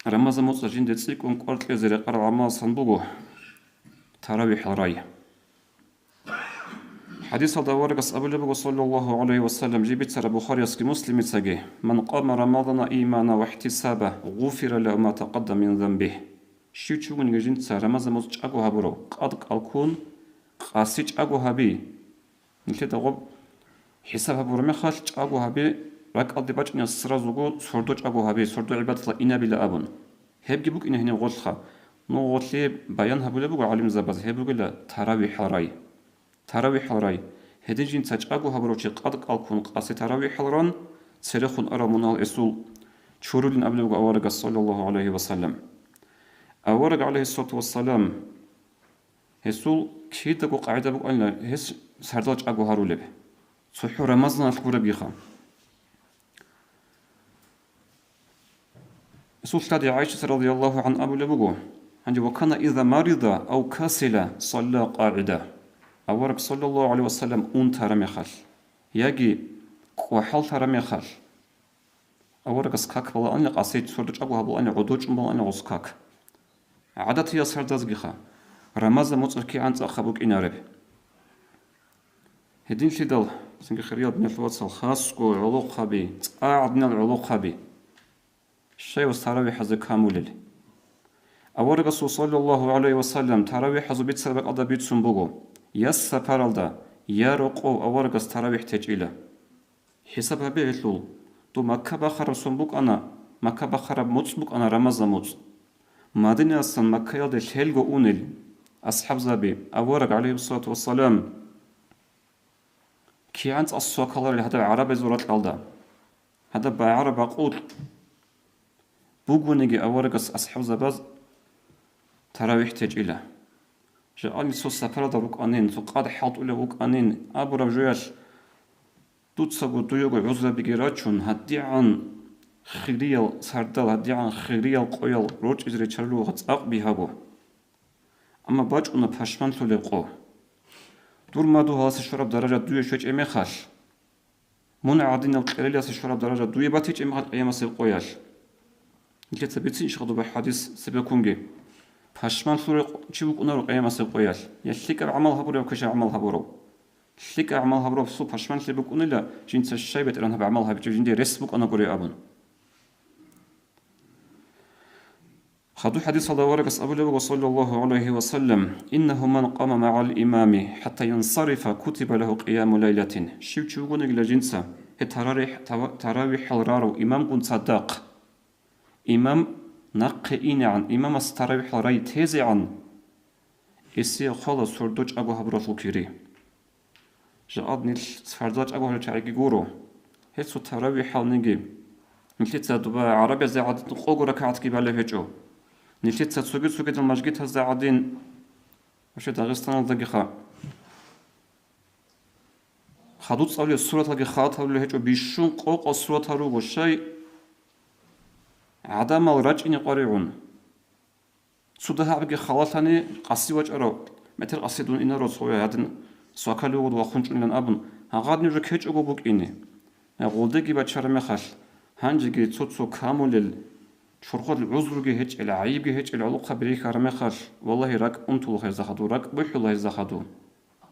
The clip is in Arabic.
Рамазан моцла жинде цикун квартлезере қара амалсан бугу таравих рай. حديث الدوارقس أبو لبق صلى الله عليه وسلم جيبت سر بخاريسك مسلم تسجي من قام رمضان إيمانا واحتسابا غفر له ما تقدم من ذنبه شو تشوفون جنت سر رمضان مزج أبو هبرو قد الكون قاسج أبو هبي نكتة غب حساب هبرو مخاش أبو هبي رك أدي بچ نصر زوجو سردوج أبو هبي سردو عبادة الله إنا بلا أبون هبجي بوك إنه هنا غلخة نو غلي بيان هبو لبق عالم زبز هبو لا تراويح راي تراويح راي هدين جين تاجأجو هبروشي قد قالكون قاسي تراويح ران سرخون أرامونال إسول شورولين أبلغ أورق صلى الله عليه وسلم أورق عليه الصلاة والسلام هسول كيدقو قاعدة بقول لنا هس سرداج أجو هرولب صحو رمضان الكورة بيخا رسول الله عائشة رضي الله عن أبو لبقو عندي وكان إذا مرض أو كسل صلى قاعدة أورك صلى الله عليه وسلم ترى خال يجي وحال ترى خال أورك سكاك بالله أني قصيد سردج أبوها بالله أني عدوج بالله أني غسكاك عادت هي سردز جيخا رمضان متركي عن أخبوك إنارب هدين شدال سنك خريط من الواتس الخاص وعلوق خبي عدنا العلوق خبي الشيء والتراويح حزك كامل أورك صلى الله عليه وسلم تراويح حزو بيت سبق أدا بيت سنبوغو يس سفرالدا يارقو أورغس تراويح تجيلا حسابها بيعتلول تو مكة بخرب سنبوك أنا مكة بخرب مطبوك أنا رمضان مط مدينة أصلا مكة يلدي الهلغو أونيل أصحاب زبي أورغ عليه الصلاة والسلام كي أنت أصوك الله هذا عربي زورات الألدا هذا بعرب أقول بوغونيجي أورغس أصحاب زباز تراويح تجيلا جاءني سو سفر دروك أنين سو قاد حاط ولا وك أنين أبو رجويش توتسقو تويوغو عزلة بيجراتشون هدي عن خيريال سردال هدي عن خيريال قويل روج إزري تشرلو غتساق بيهاغو أما باج أنا باشمان توليقو دور ما دو هاس شراب درجة دوية شويش إمي خاش من عادين القليل هاس شراب درجة دوية باتيج إمي غات أيام سيقوياش نكت سبيتين شغدو بحديث سبيكونجي پشمان سوره چی بود اون رو قیام است قیاش یا شلیک عمل هبورو کش عمل هبورو شلیک عمل هبورو سو پشمان شلی بکنه لا جنس الشيء بتران هب عمل هب جندي رس بك أنا قري أبون خدو حديث الله ورقس أبو لبق صلى الله عليه وسلم إنه من قام مع الإمام حتى ينصرف كتب له قيام ليلة شو تشوفون إلى جنسه تراويح الرارو إمام كن صدق إمام نقين عن إمام التراويح راي تيزي عن إسي خلاص سردوج أبو هبرات الكيري جاء نيل سردوج أبو هبرات الكيرو هسه تراويح نيجي نلتت دبا عربي زعاد نقوق ركعت كي بالله هجو نلتت سوجد المسجد هزعادين وش داغستان دقيقة خدوت صلي السورة لقي خاطها بالله هجو بيشون قوق السورة هروب الشيء عدم الرجع قريعون سودها بقي خلاصني قصي وجرو مثل قصيدون إن رسول هذن سوكالو وخنج لنا أبن هغاد نيجي كيج أبو بوك إني غولدقي بشر مخش هنجي تصو كامل شرخات العذر هيج العيب هيج العلوق بريك رمخش والله رك أنتو الله يزخدو رك بيح الله يزخدو